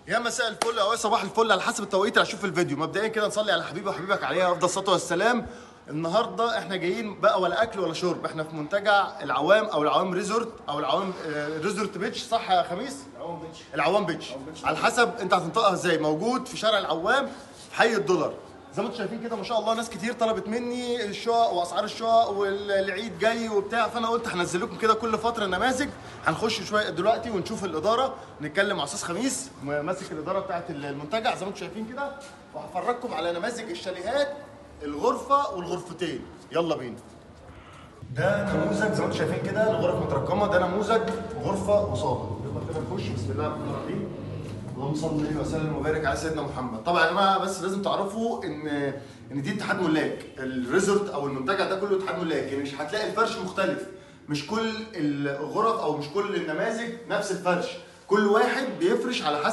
يا مساء الفل او صباح الفل على حسب التوقيت اللي هشوف الفيديو. مبدئيا كده نصلي على حبيبي وحبيبك عليه افضل الصلاه والسلام. النهارده احنا جايين بقى ولا اكل ولا شرب، احنا في منتجع العوام او العوام ريزورت او العوام ريزورت بيتش، صح يا خميس؟ العوام بيتش. العوام بيتش على حسب انت هتنطقها ازاي. موجود في شارع العوام في حي الدولار. زي ما انتم شايفين كده ما شاء الله ناس كتير طلبت مني الشقق واسعار الشقق والعيد جاي وبتاع، فانا قلت هنزل لكم كده كل فتره نماذج. هنخش شويه دلوقتي ونشوف الاداره، نتكلم مع استاذ خميس ماسك الاداره بتاعه المنتجع زي ما انتم شايفين كده، وهفرجكم على نماذج الشاليهات الغرفه والغرفتين. يلا بينا. ده نموذج زي ما انتم شايفين كده الغرف مترقمه، ده نموذج غرفه وصاله. يلا كده نخش. بسم الله الرحمن الرحيم. اللهم صل وسلم وبارك على سيدنا محمد. طبعا يا جماعه بس لازم تعرفوا ان دي اتحاد ملاك، الريزورت او المنتجع ده كله اتحاد ملاك، يعني مش هتلاقي الفرش مختلف، مش كل الغرف او مش كل النماذج نفس الفرش، كل واحد بيفرش على حسب